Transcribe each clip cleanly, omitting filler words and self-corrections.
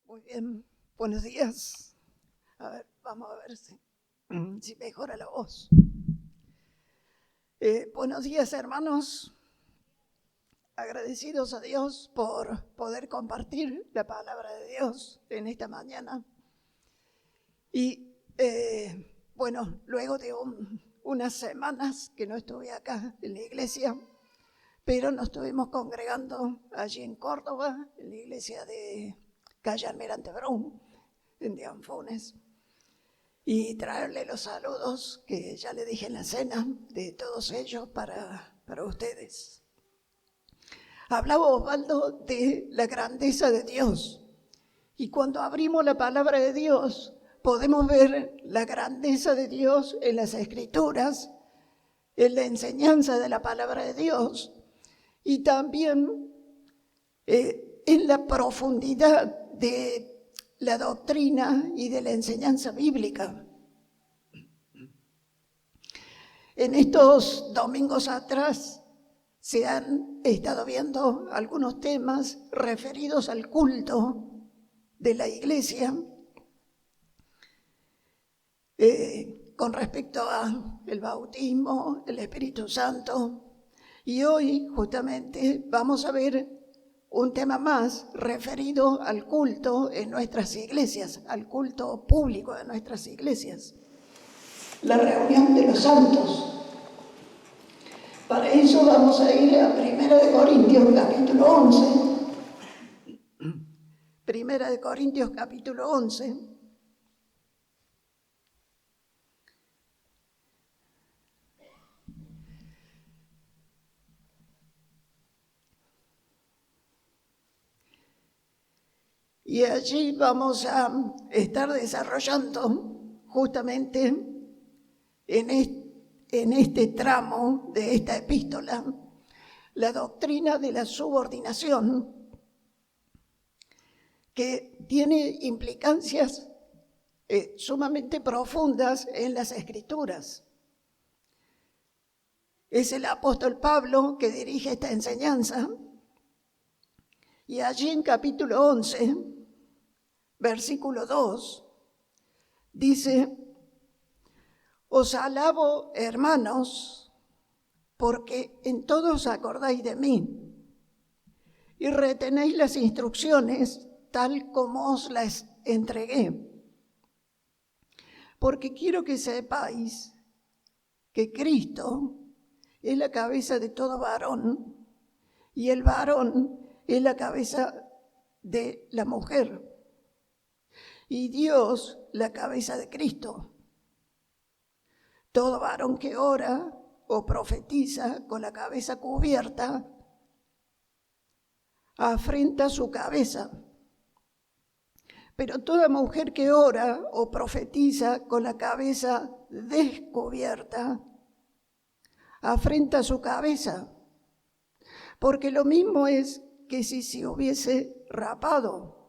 Muy bien, buenos días. A ver, vamos a ver si mejora la voz. Buenos días, hermanos. Agradecidos a Dios por poder compartir la palabra de Dios en esta mañana. Y bueno, luego de unas semanas que no estuve acá en la iglesia, pero nos estuvimos congregando allí en Córdoba, en la iglesia de calle Almirante Brown, en Dianfunes, y traerle los saludos que ya le dije en la cena de todos ellos para ustedes. Hablaba Osvaldo de la grandeza de Dios, y cuando abrimos la palabra de Dios podemos ver la grandeza de Dios en las Escrituras, en la enseñanza de la palabra de Dios, y también en la profundidad de la doctrina y de la enseñanza bíblica. En estos domingos atrás se han estado viendo algunos temas referidos al culto de la iglesia con respecto al bautismo, el Espíritu Santo. Y hoy justamente vamos a ver un tema más referido al culto en nuestras iglesias, al culto público de nuestras iglesias. La reunión de los santos. Para eso vamos a ir a 1 Corintios capítulo 11. 1 Corintios capítulo 11. Y allí vamos a estar desarrollando justamente en este tramo de esta epístola la doctrina de la subordinación, que tiene implicancias sumamente profundas en las Escrituras. Es el apóstol Pablo que dirige esta enseñanza, y allí en capítulo 11, versículo 2, dice: os alabo, hermanos, porque en todo os acordáis de mí y retenéis las instrucciones tal como os las entregué. Porque quiero que sepáis que Cristo es la cabeza de todo varón, y el varón es la cabeza de la mujer, y Dios la cabeza de Cristo. Todo varón que ora o profetiza con la cabeza cubierta afrenta su cabeza, pero toda mujer que ora o profetiza con la cabeza descubierta afrenta su cabeza, porque lo mismo es que si se hubiese rapado.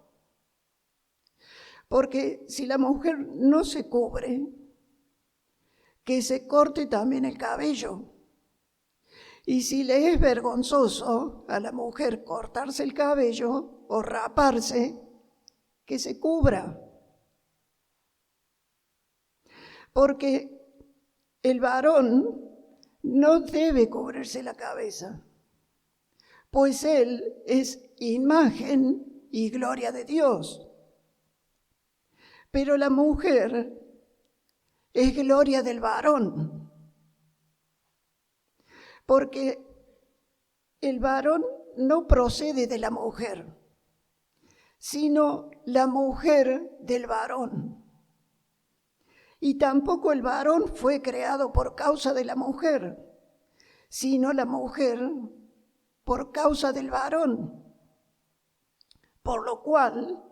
Porque si la mujer no se cubre, que se corte también el cabello. Y si le es vergonzoso a la mujer cortarse el cabello o raparse, que se cubra. Porque el varón no debe cubrirse la cabeza, pues él es imagen y gloria de Dios. Pero la mujer es gloria del varón, porque el varón no procede de la mujer, sino la mujer del varón. Y tampoco el varón fue creado por causa de la mujer, sino la mujer por causa del varón. Por lo cual,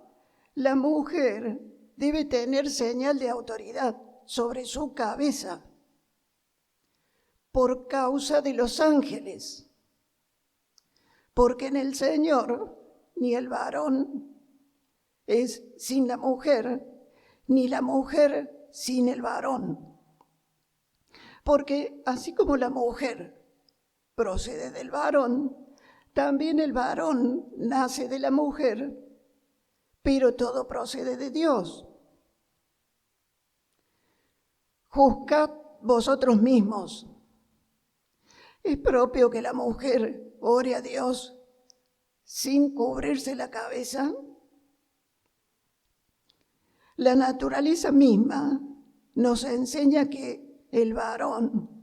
la mujer debe tener señal de autoridad sobre su cabeza, por causa de los ángeles. Porque en el Señor ni el varón es sin la mujer, ni la mujer sin el varón. Porque así como la mujer procede del varón, también el varón nace de la mujer, pero todo procede de Dios. Juzgad vosotros mismos. ¿Es propio que la mujer ore a Dios sin cubrirse la cabeza? La naturaleza misma nos enseña que al varón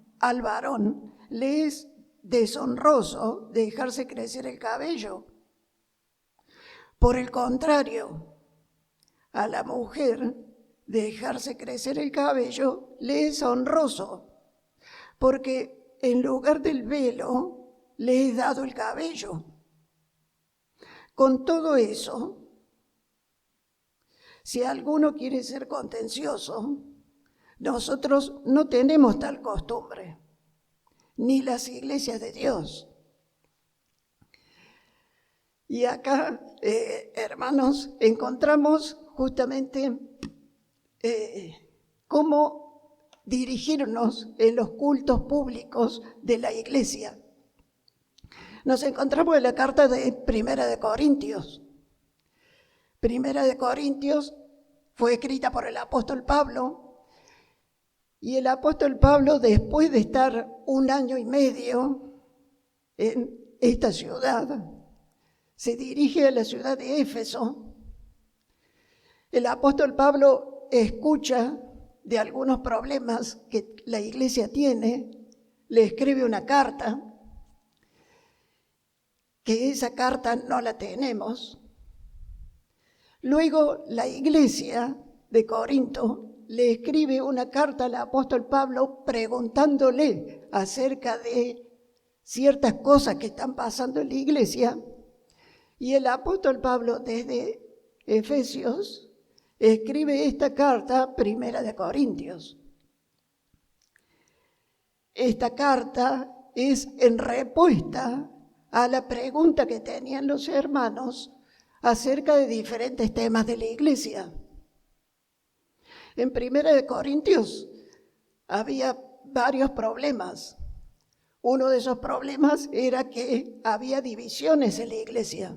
le es deshonroso dejarse crecer el cabello. Por el contrario, a la mujer dejarse crecer el cabello le es honroso, porque en lugar del velo le es dado el cabello. Con todo eso, si alguno quiere ser contencioso, nosotros no tenemos tal costumbre, ni las iglesias de Dios. Y acá, hermanos, encontramos justamente cómo dirigirnos en los cultos públicos de la iglesia. Nos encontramos en la carta de Primera de Corintios. Primera de Corintios fue escrita por el apóstol Pablo, y el apóstol Pablo, después de estar 1 año y medio en esta ciudad, se dirige a la ciudad de Éfeso. El apóstol Pablo escucha de algunos problemas que la iglesia tiene, le escribe una carta, que esa carta no la tenemos. Luego la iglesia de Corinto le escribe una carta al apóstol Pablo preguntándole acerca de ciertas cosas que están pasando en la iglesia. Y el apóstol Pablo desde Efesios escribe esta carta, Primera de Corintios. Esta carta es en respuesta a la pregunta que tenían los hermanos acerca de diferentes temas de la iglesia. En Primera de Corintios había varios problemas. Uno de esos problemas era que había divisiones en la iglesia.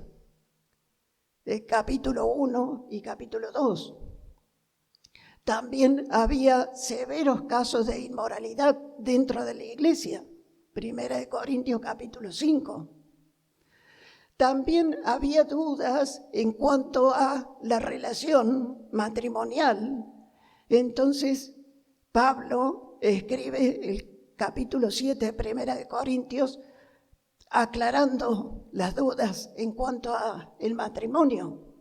El capítulo 1 y capítulo 2. También había severos casos de inmoralidad dentro de la iglesia. Primera de Corintios capítulo 5. También había dudas en cuanto a la relación matrimonial. Entonces, Pablo escribe el capítulo 7 de Primera de Corintios aclarando las dudas en cuanto al matrimonio.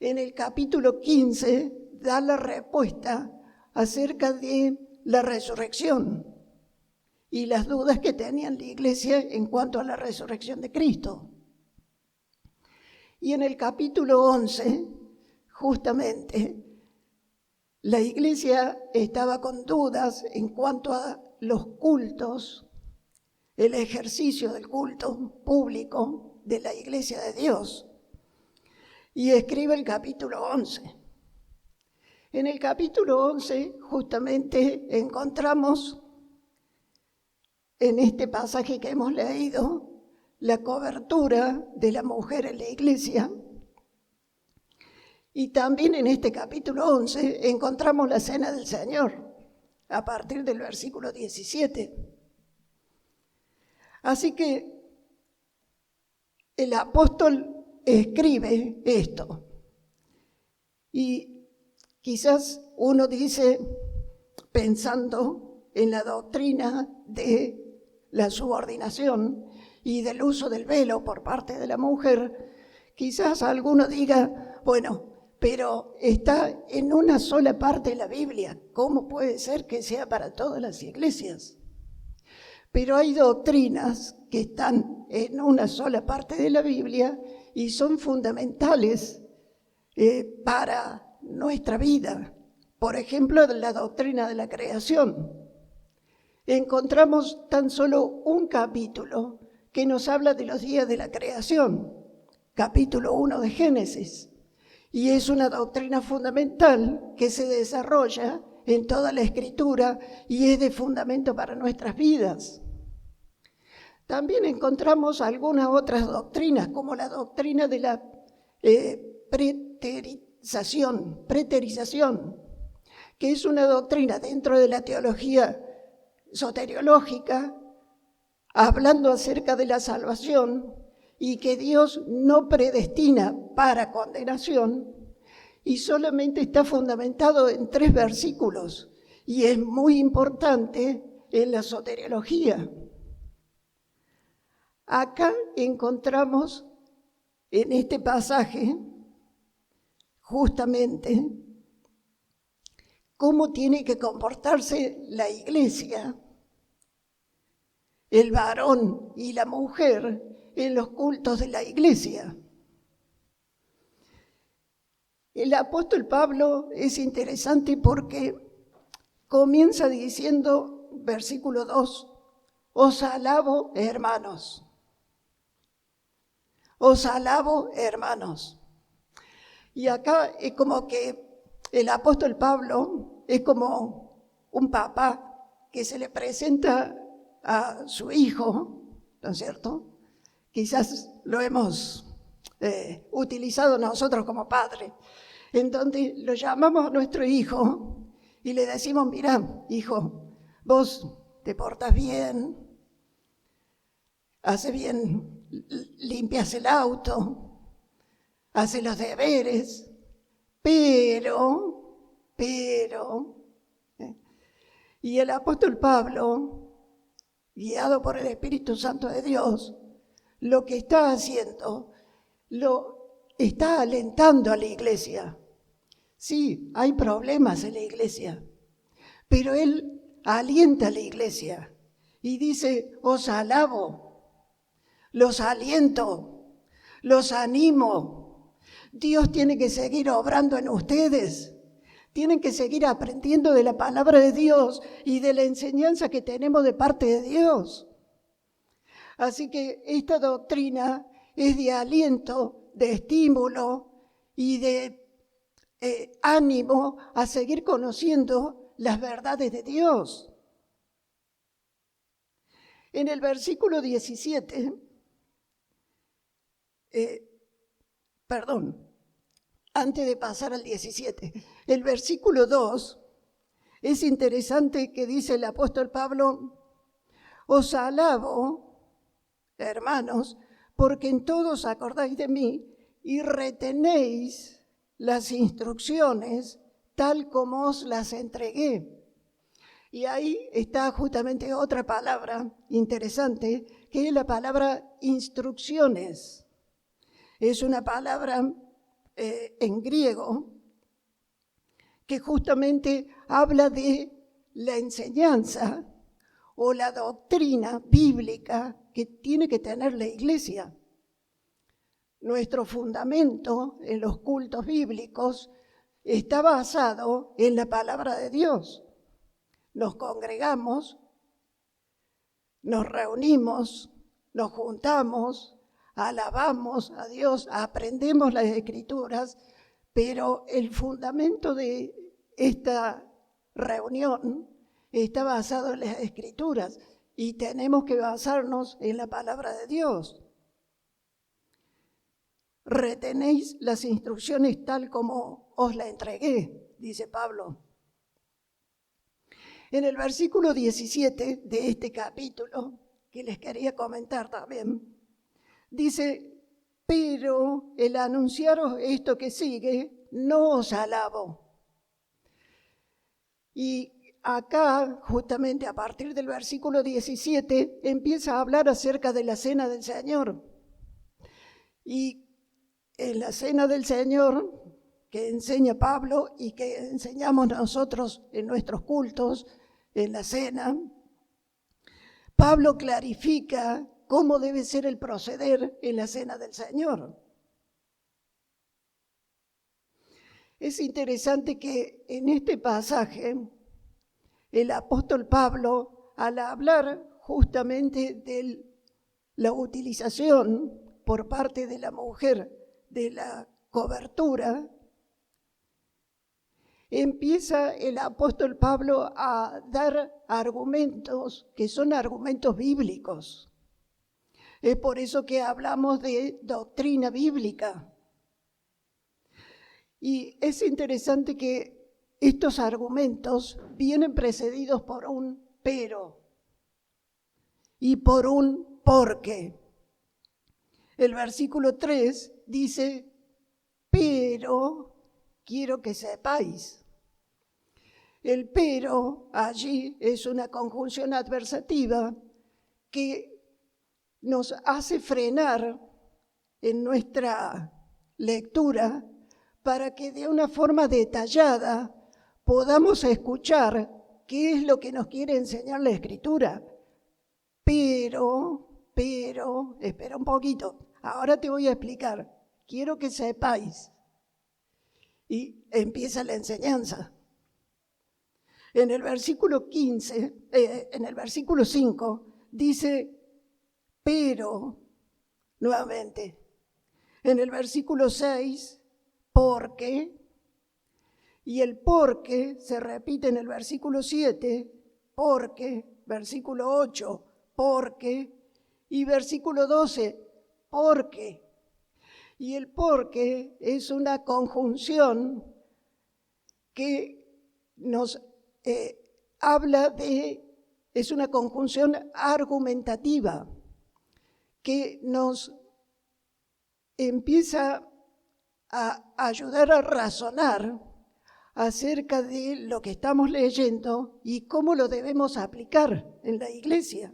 En el capítulo 15 da la respuesta acerca de la resurrección y las dudas que tenía la iglesia en cuanto a la resurrección de Cristo. Y en el capítulo 11, justamente, la iglesia estaba con dudas en cuanto a los cultos, el ejercicio del culto público de la iglesia de Dios. Y escribe el capítulo 11. En el capítulo 11, justamente, encontramos en este pasaje que hemos leído la cobertura de la mujer en la iglesia. Y también en este capítulo 11 encontramos la cena del Señor, a partir del versículo 17. Así que el apóstol escribe esto. Y quizás uno dice, pensando en la doctrina de la subordinación y del uso del velo por parte de la mujer, quizás alguno diga, bueno, pero está en una sola parte de la Biblia. ¿Cómo puede ser que sea para todas las iglesias? Pero hay doctrinas que están en una sola parte de la Biblia y son fundamentales para nuestra vida. Por ejemplo, la doctrina de la creación. Encontramos tan solo un capítulo que nos habla de los días de la creación, capítulo 1 de Génesis. Y es una doctrina fundamental que se desarrolla en toda la Escritura y es de fundamento para nuestras vidas. También encontramos algunas otras doctrinas, como la doctrina de la preterización, que es una doctrina dentro de la teología soteriológica, hablando acerca de la salvación y que Dios no predestina para condenación y solamente está fundamentado en 3 versículos y es muy importante en la soteriología. Acá encontramos en este pasaje justamente cómo tiene que comportarse la iglesia, el varón y la mujer en los cultos de la iglesia. El apóstol Pablo es interesante porque comienza diciendo, versículo 2, os alabo, hermanos. Os alabo, hermanos. Y acá es como que el apóstol Pablo es como un papá que se le presenta a su hijo, ¿no es cierto? Quizás lo hemos utilizado nosotros como padre, en donde lo llamamos a nuestro hijo y le decimos, mira, hijo, vos te portas bien, haces bien, limpias el auto, haces los deberes, pero, y el apóstol Pablo, guiado por el Espíritu Santo de Dios, lo que está haciendo, lo está alentando a la iglesia. Sí, hay problemas en la iglesia, pero él alienta a la iglesia y dice, os alabo, los aliento, los animo. Dios tiene que seguir obrando en ustedes. Tienen que seguir aprendiendo de la palabra de Dios y de la enseñanza que tenemos de parte de Dios. Así que esta doctrina es de aliento, de estímulo y de ánimo a seguir conociendo las verdades de Dios. En el versículo 17, antes de pasar al 17, el versículo 2, es interesante que dice el apóstol Pablo, os alabo, hermanos, porque en todos acordáis de mí y retenéis las instrucciones tal como os las entregué. Y ahí está justamente otra palabra interesante, que es la palabra instrucciones. Es una palabra en griego que justamente habla de la enseñanza o la doctrina bíblica que tiene que tener la iglesia. Nuestro fundamento en los cultos bíblicos está basado en la palabra de Dios. Nos congregamos, nos reunimos, nos juntamos, alabamos a Dios, aprendemos las Escrituras, pero el fundamento de esta reunión está basado en las Escrituras y tenemos que basarnos en la palabra de Dios. Retenéis las instrucciones tal como os la entregué, dice Pablo. En el versículo 17 de este capítulo, que les quería comentar también, dice, pero el anunciaros esto que sigue, no os alabo. Y acá, justamente a partir del versículo 17, empieza a hablar acerca de la cena del Señor. Y en la cena del Señor, que enseña Pablo y que enseñamos nosotros en nuestros cultos, en la cena, Pablo clarifica cómo debe ser el proceder en la cena del Señor. Es interesante que en este pasaje el apóstol Pablo, al hablar justamente de la utilización por parte de la mujer de la cobertura, empieza el apóstol Pablo a dar argumentos que son argumentos bíblicos. Es por eso que hablamos de doctrina bíblica. Y es interesante que estos argumentos vienen precedidos por un pero y por un porque. El versículo 3 dice, pero quiero que sepáis. El pero allí es una conjunción adversativa que nos hace frenar en nuestra lectura para que de una forma detallada podamos escuchar qué es lo que nos quiere enseñar la Escritura. Pero, espera un poquito, ahora te voy a explicar, quiero que sepáis. Y empieza la enseñanza. En el versículo 5, dice, pero, nuevamente. En el versículo 6, porque, y el porque se repite en el versículo 7, porque, versículo 8, porque, y versículo 12, porque. Y el porque es una conjunción que nos habla de, es una conjunción argumentativa que nos empieza a ayudar a razonar acerca de lo que estamos leyendo y cómo lo debemos aplicar en la iglesia.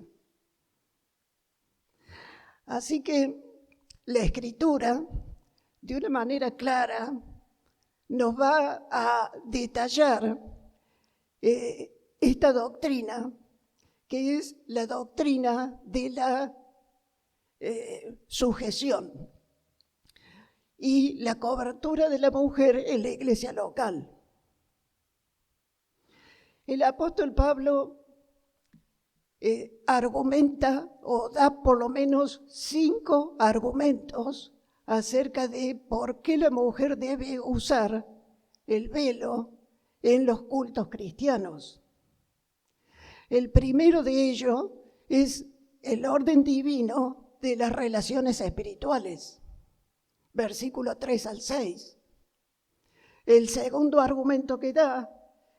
Así que la Escritura, de una manera clara, nos va a detallar esta doctrina, que es la doctrina de la sujeción y la cobertura de la mujer en la iglesia local. El apóstol Pablo argumenta o da por lo menos 5 argumentos acerca de por qué la mujer debe usar el velo en los cultos cristianos. El primero de ellos es el orden divino de las relaciones espirituales, versículo 3 al 6. El segundo argumento que da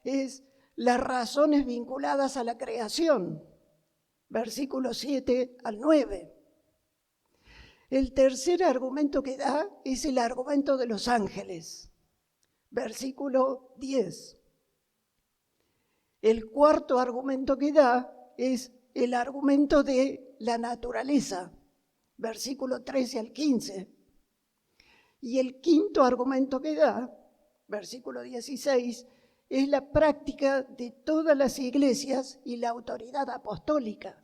es las razones vinculadas a la creación, versículo 7 al 9. El tercer argumento que da es el argumento de los ángeles, versículo 10. El cuarto argumento que da es el argumento de la naturaleza, versículo 13 al 15. Y el quinto argumento que da, versículo 16, es la práctica de todas las iglesias y la autoridad apostólica.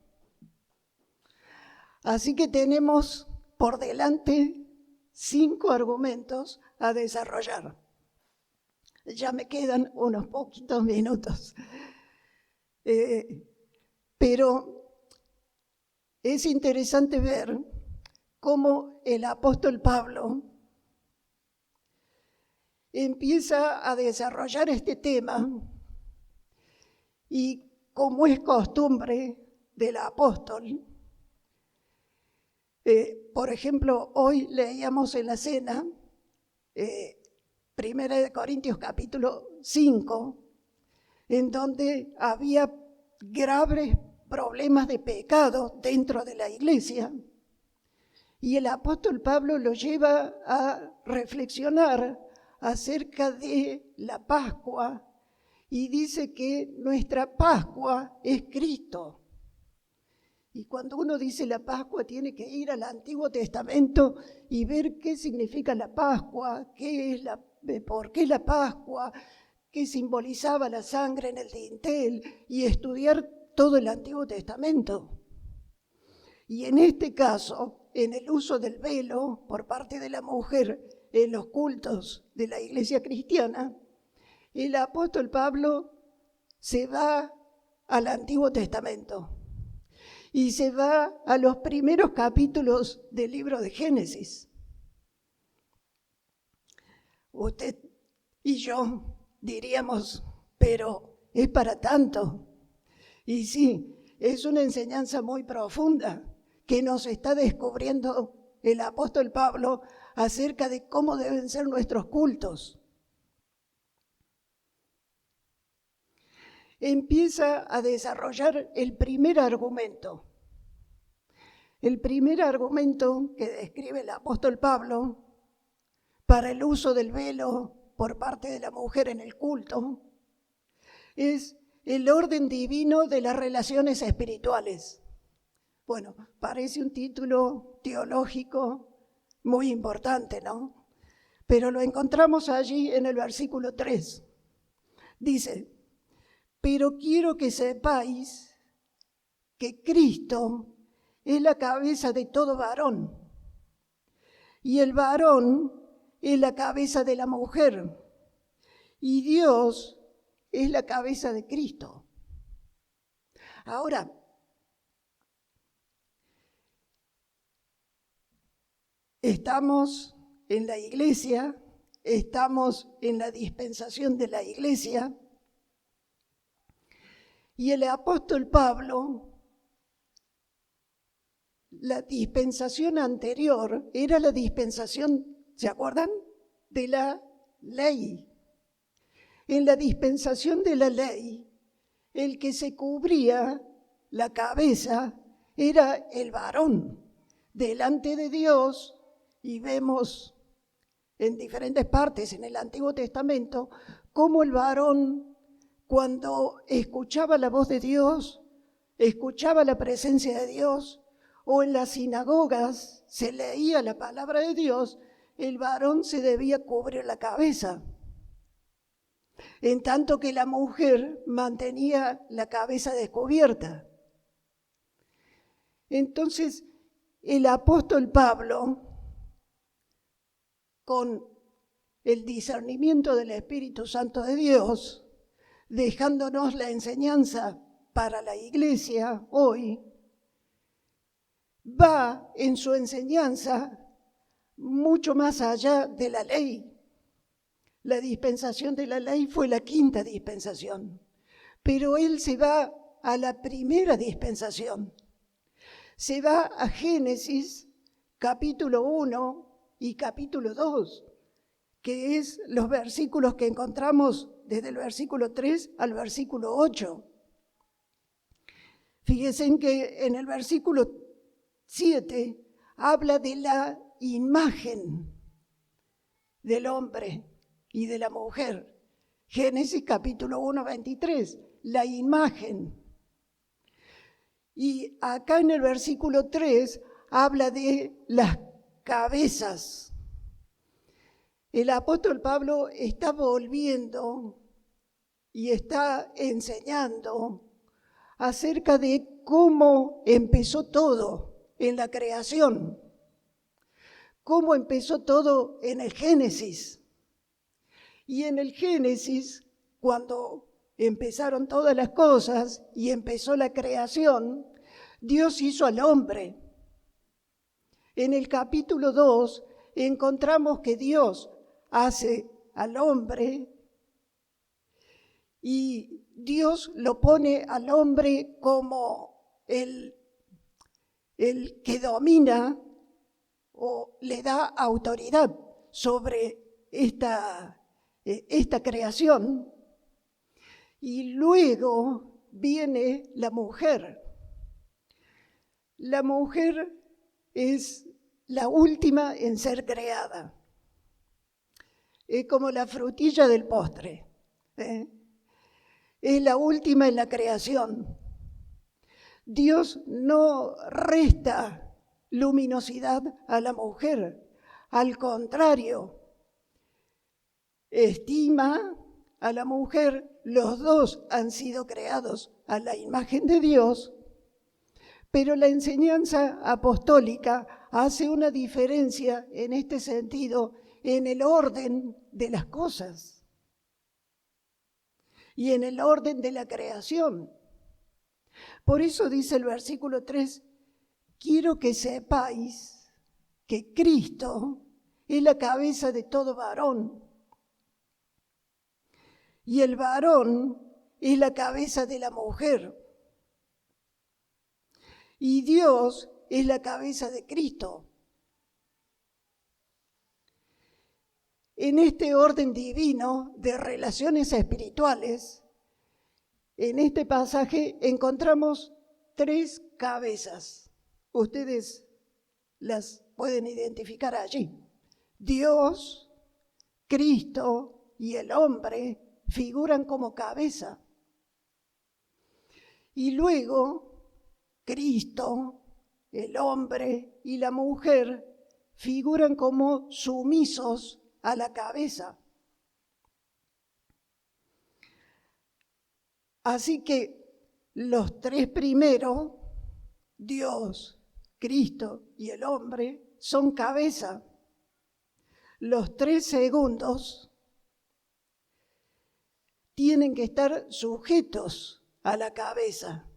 Así que tenemos por delante 5 argumentos a desarrollar. Ya me quedan unos poquitos minutos. Pero es interesante ver cómo el apóstol Pablo empieza a desarrollar este tema y, como es costumbre del apóstol, por ejemplo, hoy leíamos en la cena 1 Corintios capítulo 5, en donde había graves problemas de pecado dentro de la iglesia. Y el apóstol Pablo lo lleva a reflexionar acerca de la Pascua y dice que nuestra Pascua es Cristo. Y cuando uno dice la Pascua, tiene que ir al Antiguo Testamento y ver qué significa la Pascua, por qué la Pascua, qué simbolizaba la sangre en el dintel, y estudiar todo el Antiguo Testamento. Y en este caso, en el uso del velo por parte de la mujer en los cultos de la iglesia cristiana, el apóstol Pablo se va al Antiguo Testamento y se va a los primeros capítulos del libro de Génesis. Usted y yo diríamos, pero es para tanto. Y sí, es una enseñanza muy profunda que nos está descubriendo el apóstol Pablo acerca de cómo deben ser nuestros cultos. empieza a desarrollar el primer argumento. El primer argumento que describe el apóstol Pablo para el uso del velo por parte de la mujer en el culto es el orden divino de las relaciones espirituales. Bueno, parece un título teológico muy importante, ¿no? Pero lo encontramos allí en el versículo 3. Dice, pero quiero que sepáis que Cristo es la cabeza de todo varón, y el varón es la cabeza de la mujer, y Dios es la cabeza de Cristo. Ahora, estamos en la iglesia, estamos en la dispensación de la iglesia, y el apóstol Pablo, la dispensación anterior era la dispensación, ¿se acuerdan? De la ley. En la dispensación de la ley, el que se cubría la cabeza era el varón delante de Dios, y vemos en diferentes partes en el Antiguo Testamento cómo el varón, cuando escuchaba la voz de Dios, escuchaba la presencia de Dios, o en las sinagogas se leía la palabra de Dios, el varón se debía cubrir la cabeza, en tanto que la mujer mantenía la cabeza descubierta. Entonces, el apóstol Pablo, con el discernimiento del Espíritu Santo de Dios, dejándonos la enseñanza para la iglesia hoy, va en su enseñanza mucho más allá de la ley. La dispensación de la ley fue la quinta dispensación, pero él se va a la primera dispensación. Se va a Génesis capítulo 1 y capítulo 2, que es los versículos que encontramos desde el versículo 3 al versículo 8. Fíjense que en el versículo 7 habla de la imagen del hombre y de la mujer. Génesis capítulo 1, 23, la imagen. Y acá en el versículo 3 habla de las cabezas. El apóstol Pablo está volviendo y está enseñando acerca de cómo empezó todo en la creación, cómo empezó todo en el Génesis. Y en el Génesis, cuando empezaron todas las cosas y empezó la creación, Dios hizo al hombre. En el capítulo 2 encontramos que Dios hace al hombre y Dios lo pone al hombre como el que domina o le da autoridad sobre esta creación. Y luego viene la mujer. La mujer es la última en ser creada. Es como la frutilla del postre. Es la última en la creación. Dios no resta luminosidad a la mujer. Al contrario, estima a la mujer. Los dos han sido creados a la imagen de Dios, pero la enseñanza apostólica hace una diferencia en este sentido, en el orden de las cosas y en el orden de la creación. Por eso dice el versículo 3, quiero que sepáis que Cristo es la cabeza de todo varón, y el varón es la cabeza de la mujer, y Dios es la cabeza de Cristo. En este orden divino de relaciones espirituales, En este pasaje encontramos 3 cabezas. Ustedes las pueden identificar allí. Dios, Cristo y el hombre figuran como cabeza. Y luego Cristo, el hombre y la mujer figuran como sumisos a la cabeza. Así que los 3 primeros, Dios, Cristo y el hombre, son cabeza. Los 3 segundos tienen que estar sujetos a la cabeza.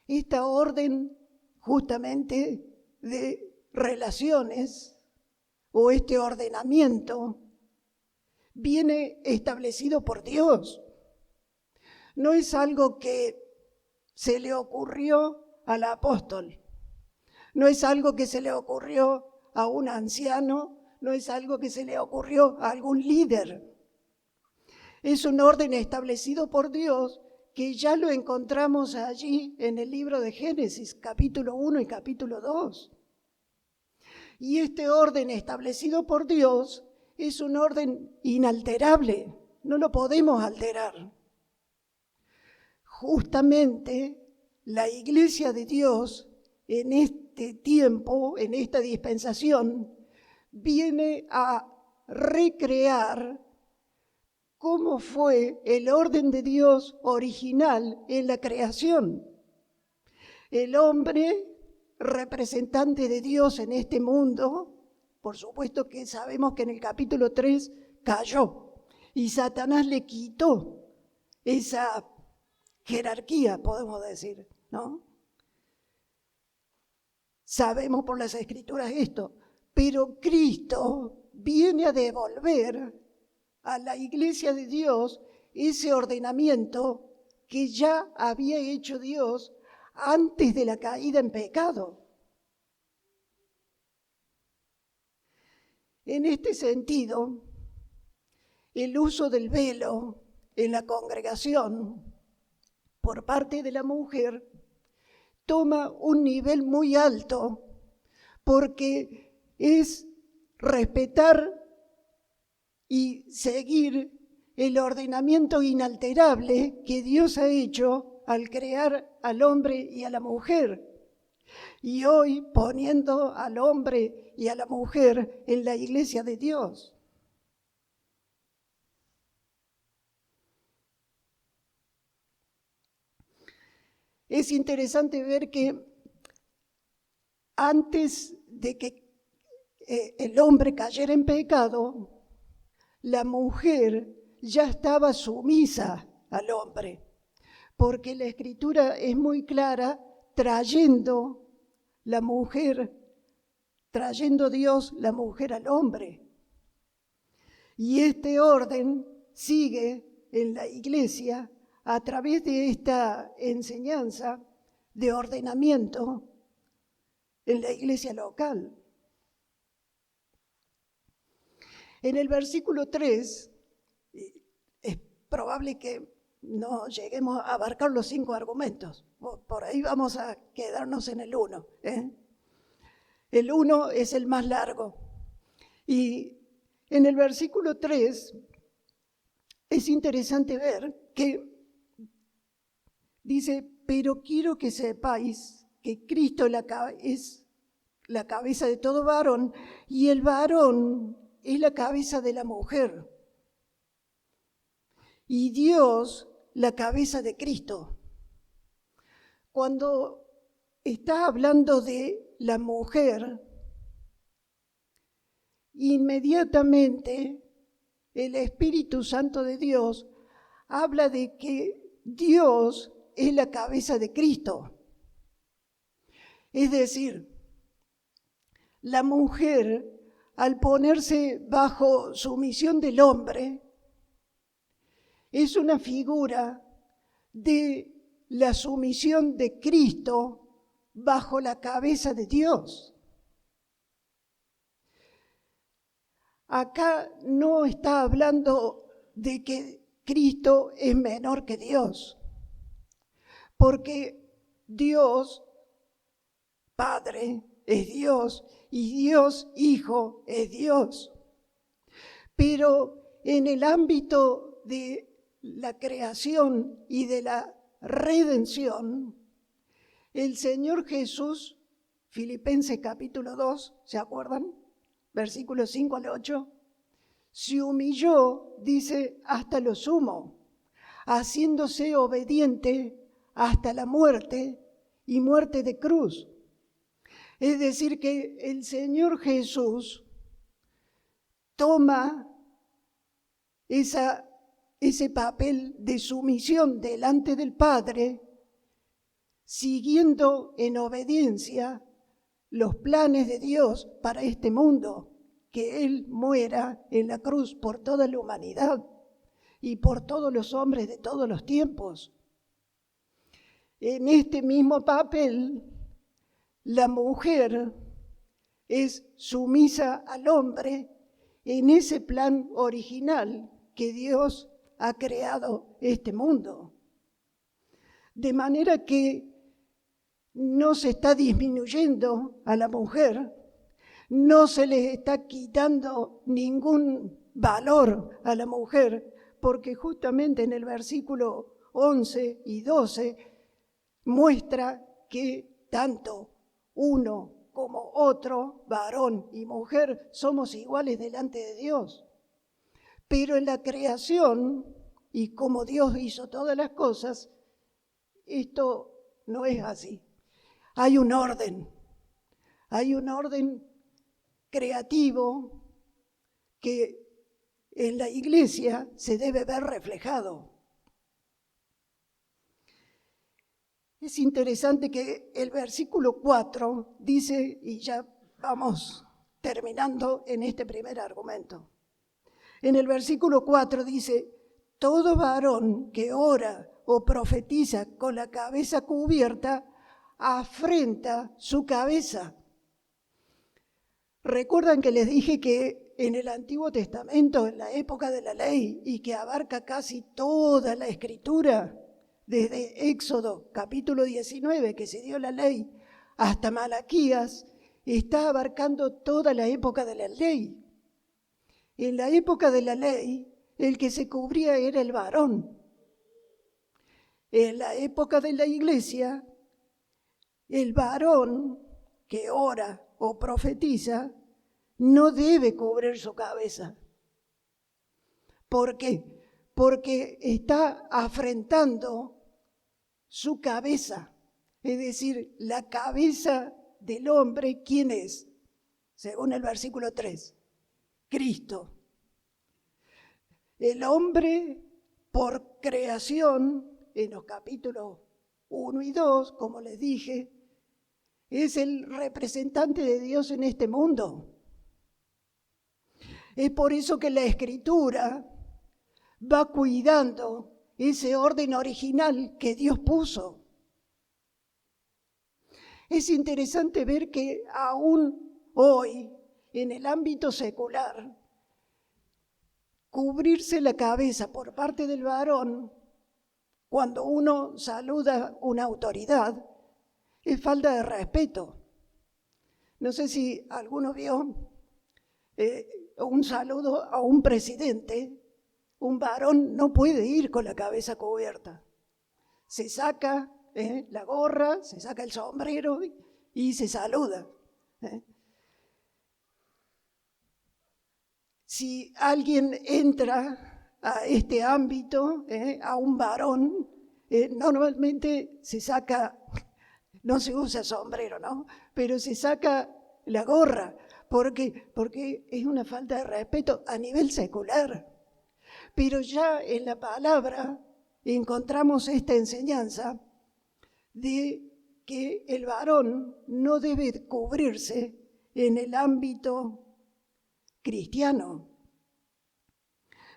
Esta orden justamente de relaciones o este ordenamiento viene establecido por Dios. No es algo que se le ocurrió al apóstol, no es algo que se le ocurrió a un anciano, no es algo que se le ocurrió a algún líder. Es un orden establecido por Dios que ya lo encontramos allí en el libro de Génesis, capítulo 1 y capítulo 2. Y este orden establecido por Dios es un orden inalterable, no lo podemos alterar. Justamente la iglesia de Dios en este tiempo, en esta dispensación, viene a recrear cómo fue el orden de Dios original en la creación. El hombre, representante de Dios en este mundo, por supuesto que sabemos que en el capítulo 3 cayó y Satanás le quitó esa jerarquía, podemos decir, ¿no? Sabemos por las Escrituras esto, pero Cristo viene a devolver a la iglesia de Dios ese ordenamiento que ya había hecho Dios antes de la caída en pecado. En este sentido, el uso del velo en la congregación por parte de la mujer toma un nivel muy alto porque es respetar y seguir el ordenamiento inalterable que Dios ha hecho al crear al hombre y a la mujer. Y hoy poniendo al hombre y a la mujer en la iglesia de Dios. Es interesante ver que antes de que el hombre cayera en pecado, la mujer ya estaba sumisa al hombre, porque la Escritura es muy clara, trayendo Dios la mujer al hombre. Y este orden sigue en la iglesia a través de esta enseñanza de ordenamiento en la iglesia local. En el versículo 3, es probable que no lleguemos a abarcar los 5 argumentos. Por ahí vamos a quedarnos en el 1. El 1 es el más largo. Y en el versículo 3 es interesante ver que dice, pero quiero que sepáis que Cristo es la cabeza de todo varón y el varón es la cabeza de la mujer. Y Dios la cabeza de Cristo. Cuando está hablando de la mujer, inmediatamente el Espíritu Santo de Dios habla de que Dios es la cabeza de Cristo. Es decir, la mujer, al ponerse bajo sumisión del hombre, es una figura de la sumisión de Cristo bajo la cabeza de Dios. Acá no está hablando de que Cristo es menor que Dios, porque Dios Padre es Dios y Dios Hijo es Dios. Pero en el ámbito de la creación y de la redención, el Señor Jesús, Filipenses capítulo 2, ¿se acuerdan? Versículos 5 al 8, se humilló, dice, hasta lo sumo, haciéndose obediente hasta la muerte y muerte de cruz. Es decir, que el Señor Jesús toma ese papel de sumisión delante del Padre, siguiendo en obediencia los planes de Dios para este mundo, que Él muera en la cruz por toda la humanidad y por todos los hombres de todos los tiempos. En este mismo papel, la mujer es sumisa al hombre en ese plan original que Dios ha creado este mundo. De manera que no se está disminuyendo a la mujer, no se le está quitando ningún valor a la mujer, porque justamente en el versículo 11 y 12 muestra que tanto uno como otro, varón y mujer, somos iguales delante de Dios. Pero en la creación, y como Dios hizo todas las cosas, esto no es así. Hay un orden creativo que en la iglesia se debe ver reflejado. Es interesante que el versículo 4 dice, y ya vamos terminando en este primer argumento. En el versículo 4 dice, todo varón que ora o profetiza con la cabeza cubierta, afrenta su cabeza. ¿Recuerdan que les dije que en el Antiguo Testamento, en la época de la ley, y que abarca casi toda la Escritura, desde Éxodo capítulo 19, que se dio la ley, hasta Malaquías, está abarcando toda la época de la ley? En la época de la ley, el que se cubría era el varón. En la época de la iglesia, el varón que ora o profetiza no debe cubrir su cabeza. ¿Por qué? Porque está afrentando su cabeza, es decir, la cabeza del hombre, ¿quién es? Según el versículo 3, Cristo. El hombre, por creación, en los capítulos 1 y 2, como les dije, es el representante de Dios en este mundo. Es por eso que la Escritura va cuidando ese orden original que Dios puso. Es interesante ver que aún hoy, en el ámbito secular, cubrirse la cabeza por parte del varón, cuando uno saluda una autoridad, es falta de respeto. No sé si alguno vio un saludo a un presidente. Un varón no puede ir con la cabeza cubierta. Se saca la gorra, se saca el sombrero y se saluda. Si alguien entra a este ámbito, a un varón, normalmente se saca, no se usa sombrero, ¿no? Pero se saca la gorra. ¿Por qué? Porque es una falta de respeto a nivel secular. Pero ya en la palabra encontramos esta enseñanza de que el varón no debe cubrirse en el ámbito cristiano.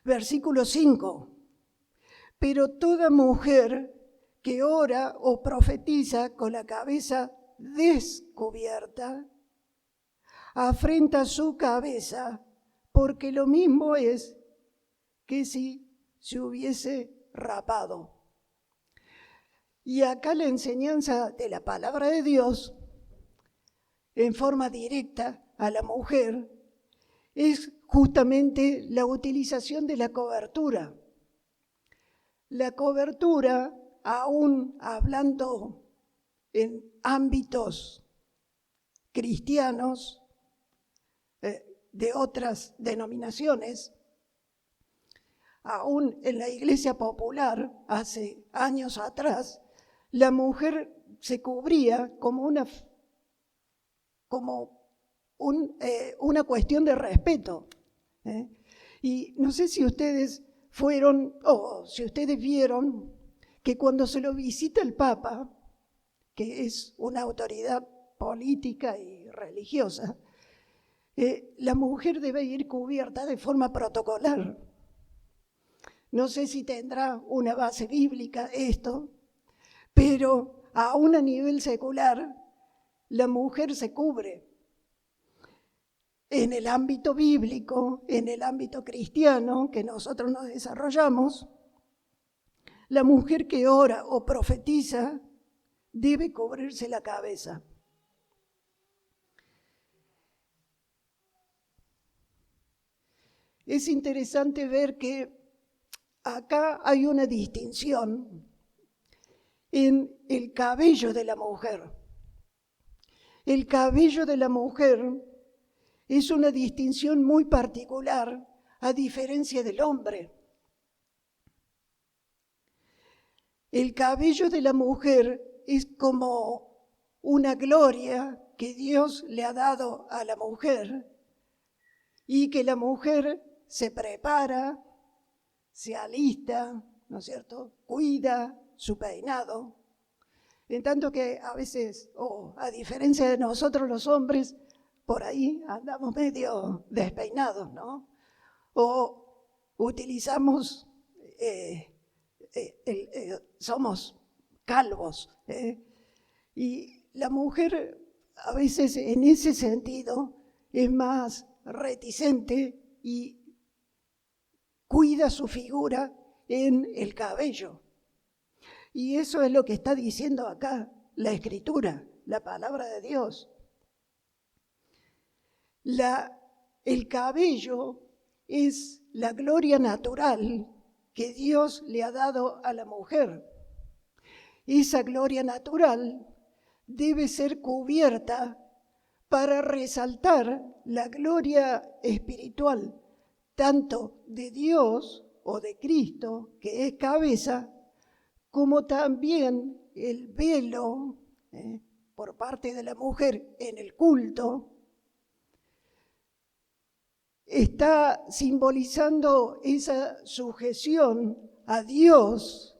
Versículo 5. Pero toda mujer que ora o profetiza con la cabeza descubierta, afrenta su cabeza, porque lo mismo es que si se hubiese rapado. Y acá la enseñanza de la palabra de Dios, en forma directa a la mujer, es justamente la utilización de la cobertura. La cobertura, aún hablando en ámbitos cristianos, de otras denominaciones, aún en la iglesia popular, hace años atrás, la mujer se cubría como una cuestión de respeto. Y no sé si ustedes fueron, o si ustedes vieron, que cuando se lo visita el Papa, que es una autoridad política y religiosa, la mujer debe ir cubierta de forma protocolar. No sé si tendrá una base bíblica esto, pero aún a nivel secular, la mujer se cubre. En el ámbito bíblico, en el ámbito cristiano que nosotros nos desarrollamos, la mujer que ora o profetiza debe cubrirse la cabeza. Es interesante ver que acá hay una distinción en el cabello de la mujer. El cabello de la mujer es una distinción muy particular, a diferencia del hombre. El cabello de la mujer es como una gloria que Dios le ha dado a la mujer y que la mujer se prepara, se alista, ¿no es cierto?, cuida su peinado. En tanto que a veces, a diferencia de nosotros los hombres, por ahí andamos medio despeinados, ¿no? O utilizamos, somos calvos. Y la mujer a veces en ese sentido es más reticente y cuida su figura en el cabello. Y eso es lo que está diciendo acá la Escritura, la palabra de Dios. El cabello es la gloria natural que Dios le ha dado a la mujer. Esa gloria natural debe ser cubierta para resaltar la gloria espiritual, tanto de Dios o de Cristo, que es cabeza, como también el velo por parte de la mujer en el culto, está simbolizando esa sujeción a Dios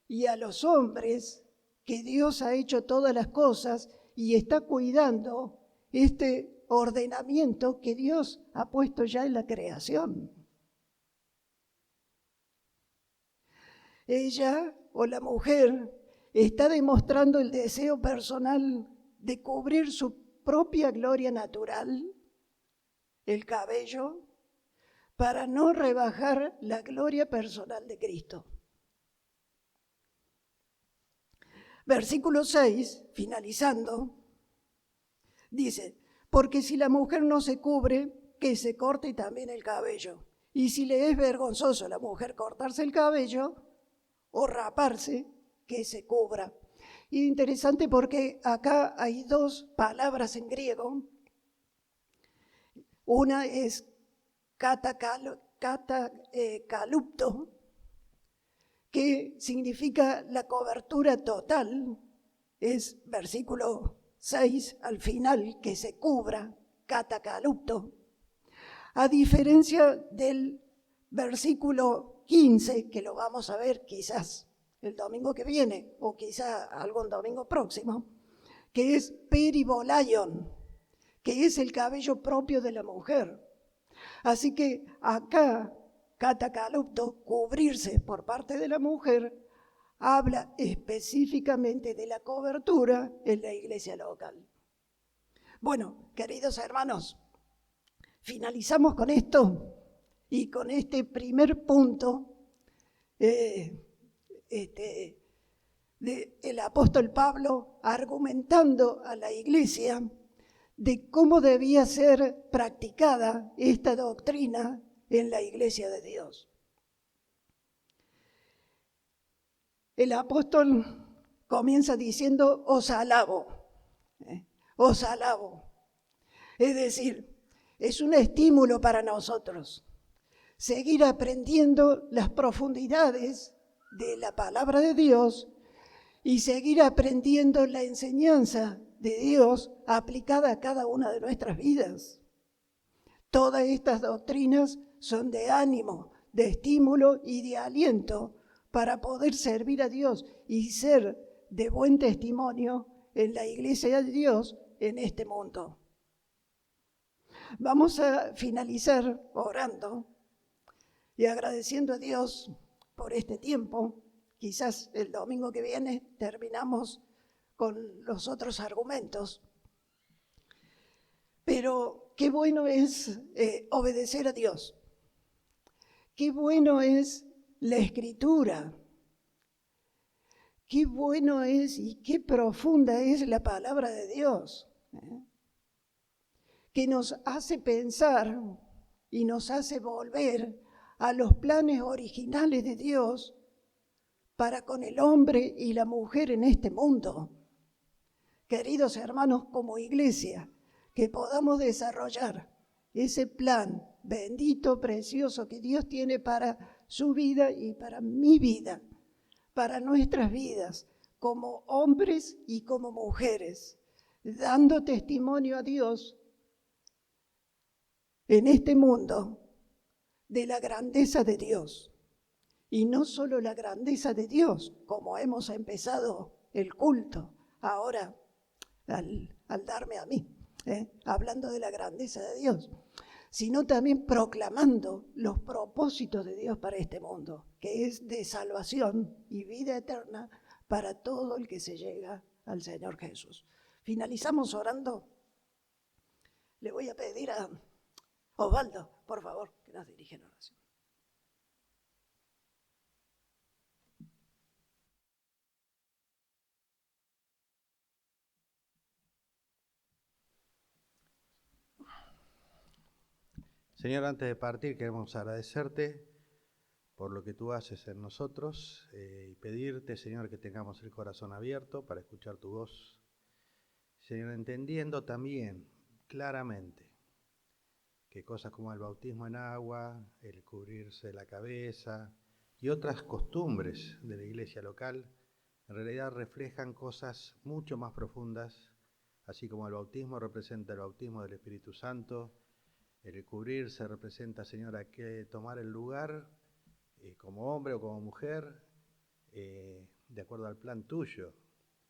y a los hombres, que Dios ha hecho todas las cosas y está cuidando este ordenamiento que Dios ha puesto ya en la creación. Ella o la mujer está demostrando el deseo personal de cubrir su propia gloria natural, el cabello, para no rebajar la gloria personal de Cristo. Versículo 6, finalizando, dice: porque si la mujer no se cubre, que se corte también el cabello. Y si le es vergonzoso a la mujer cortarse el cabello o raparse, que se cubra. Y interesante porque acá hay dos palabras en griego. Una es katakalupto, que significa la cobertura total. Es versículo 6 al final, que se cubra, katakalupto. A diferencia del versículo 15, que lo vamos a ver quizás el domingo que viene, o quizá algún domingo próximo, que es peribolaion, que es el cabello propio de la mujer. Así que acá, katakalupto, cubrirse por parte de la mujer, habla específicamente de la cobertura en la iglesia local. Bueno, queridos hermanos, finalizamos con esto y con este primer punto el apóstol Pablo argumentando a la iglesia de cómo debía ser practicada esta doctrina en la iglesia de Dios. El apóstol comienza diciendo, os alabo, os alabo. Es decir, es un estímulo para nosotros seguir aprendiendo las profundidades de la palabra de Dios y seguir aprendiendo la enseñanza de Dios aplicada a cada una de nuestras vidas. Todas estas doctrinas son de ánimo, de estímulo y de aliento para poder servir a Dios y ser de buen testimonio en la iglesia de Dios en este mundo. Vamos a finalizar orando y agradeciendo a Dios por este tiempo. Quizás el domingo que viene terminamos con los otros argumentos. Pero qué bueno es obedecer a Dios. Qué bueno es la Escritura. Qué bueno es y qué profunda es la palabra de Dios, que nos hace pensar y nos hace volver a los planes originales de Dios para con el hombre y la mujer en este mundo. Queridos hermanos, como iglesia, que podamos desarrollar ese plan bendito, precioso que Dios tiene para su vida y para mi vida, para nuestras vidas, como hombres y como mujeres, dando testimonio a Dios en este mundo de la grandeza de Dios. Y no solo la grandeza de Dios, como hemos empezado el culto ahora al darme a mí, hablando de la grandeza de Dios, sino también proclamando los propósitos de Dios para este mundo, que es de salvación y vida eterna para todo el que se llega al Señor Jesús. Finalizamos orando. Le voy a pedir a Osvaldo, por favor, que nos dirija en oración. Señor, antes de partir queremos agradecerte por lo que tú haces en nosotros y pedirte, Señor, que tengamos el corazón abierto para escuchar tu voz. Señor, entendiendo también claramente que cosas como el bautismo en agua, el cubrirse la cabeza y otras costumbres de la iglesia local en realidad reflejan cosas mucho más profundas, así como el bautismo representa el bautismo del Espíritu Santo. El cubrirse representa, Señor, a que tomar el lugar como hombre o como mujer de acuerdo al plan tuyo,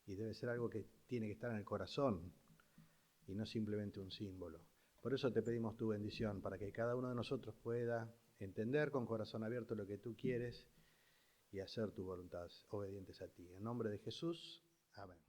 y debe ser algo que tiene que estar en el corazón y no simplemente un símbolo. Por eso te pedimos tu bendición, para que cada uno de nosotros pueda entender con corazón abierto lo que tú quieres y hacer tu voluntad, obedientes a ti. En nombre de Jesús, amén.